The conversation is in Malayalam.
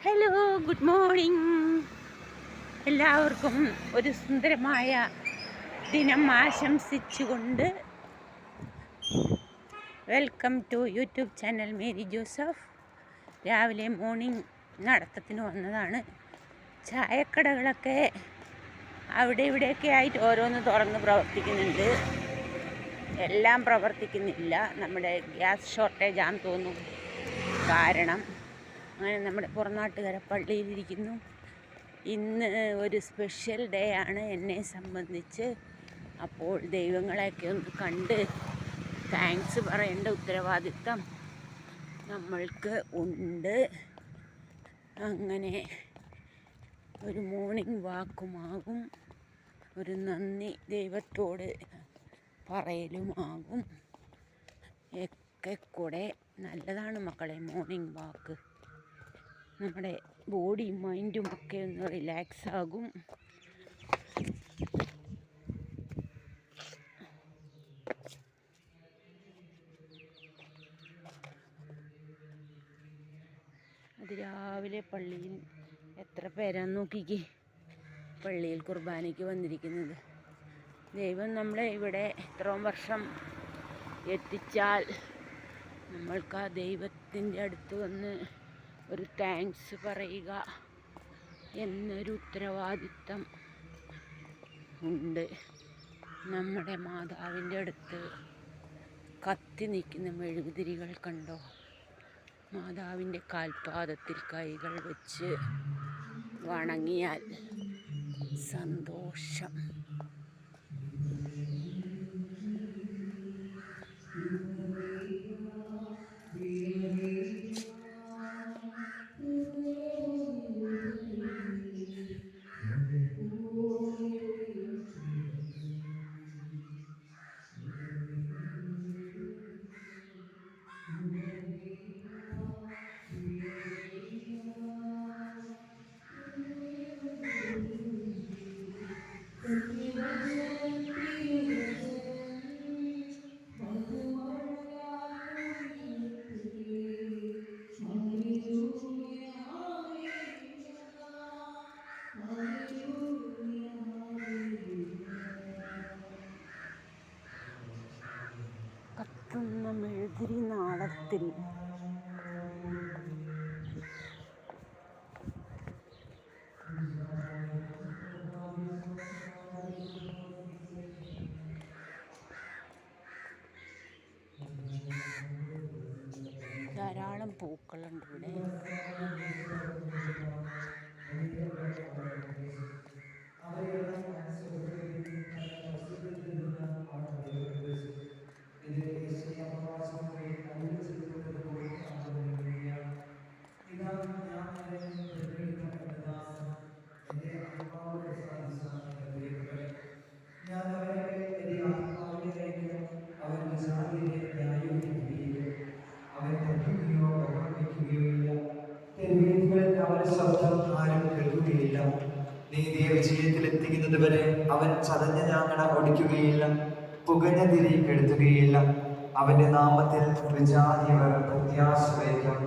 Hello, good morning. എല്ലാവർക്കും ഒരു സുന്ദരമായ ദിനം ആശംസിച്ചുകൊണ്ട് welcome to YouTube channel Mary Joseph. രാവിലെ മോർണിംഗ് നടത്തത്തിന് വന്നതാണ്. ചായക്കടകളൊക്കെ അവിടെ ഇവിടെയൊക്കെ ആയിട്ട് ഓരോന്ന് തുറന്ന് പ്രവർത്തിക്കുന്നുണ്ട്. എല്ലാം പ്രവർത്തിക്കുന്നില്ല. നമ്മുടെ ഗ്യാസ് ഷോർട്ടേജ് ആണെന്ന് തോന്നുന്നു കാരണം. അങ്ങനെ നമ്മുടെ പുറനാട്ടുകര പള്ളിയിലിരിക്കുന്നു. ഇന്ന് ഒരു സ്പെഷ്യൽ ഡേ ആണ് എന്നെ സംബന്ധിച്ച്. അപ്പോൾ ദൈവങ്ങളെയൊക്കെ ഒന്ന് കണ്ട് താങ്ക്സ് പറയേണ്ട ഉത്തരവാദിത്തം നമ്മൾക്ക് ഉണ്ട്. അങ്ങനെ ഒരു മോർണിംഗ് വാക്കുമാകും, ഒരു നന്ദി ദൈവത്തോട് പറയലുമാകും. ഒക്കെ കൂടെ നല്ലതാണ് മക്കളെ മോർണിംഗ് വാക്ക്. നമ്മുടെ ബോഡിയും മൈൻഡും ഒക്കെ ഒന്ന് റിലാക്സ് ആകും. അത് രാവിലെ പള്ളിയിൽ എത്ര പേരാന്ന് നോക്കിക്കേ, പള്ളിയിൽ കുർബാനയ്ക്ക് വന്നിരിക്കുന്നത്. ദൈവം നമ്മളെ ഇവിടെ ഇത്രയും വർഷം എത്തിച്ചാൽ നമ്മൾക്ക് ആ ദൈവത്തിൻ്റെ അടുത്ത് വന്ന് ഒരു താങ്ക്സ് പറയുക എന്നൊരു ഉത്തരവാദിത്തം ഉണ്ട്. നമ്മുടെ മാതാവിൻ്റെ അടുത്ത് കത്തി നിൽക്കുന്ന മെഴുകുതിരികൾ കണ്ടോ? മാതാവിൻ്റെ കാൽപാദത്തിൽ കൈകൾ വെച്ച് വണങ്ങിയാൽ സന്തോഷം. കത്തുന്ന മെഴുതിരി നാളത്തിൽ ധാരാളം പൂക്കളുണ്ട് ഇവിടെ. ഇത് യെശയ്യാ പ്രവാചകന്റെ അരുളി ചെയ്യപ്പെട്ടതുപോലെ നടന്നുകൊണ്ടിരിക്കുകയാണ്. ഇതാ ഞാൻ എൻ്റെ തിരഞ്ഞെടുക്കപ്പെട്ട ദാസൻ, എൻ്റെ ആത്മാവ് പ്രസാദിച്ച എൻ്റെ പ്രിയപ്പെട്ടവൻ. ഞാൻ അവനെ എൻ്റെ ആത്മാവിനെ അയക്കും. അവൻ വിചാരിയെ ന്യായീകരിക്കുകയും അവൻ തട്ടുകയോ ബഹളം വയ്ക്കുകയോ ഇല്ല. തെരുവീഥികളിൽ അവന്റെ ശബ്ദം ആരും കേൾക്കുകയില്ല. നീതിയെ വിജയത്തിലെത്തിക്കുന്നത് വരെ അവൻ ചതഞ്ഞ ഞാങ്ങണ ഓടിക്കുകയില്ല, പുകഞ്ഞ തിരി കെടുത്തുകയില്ല. അവന്റെ നാമത്തിൽ വിജാതിയവർ പ്രത്യാശ വയ്ക്കും.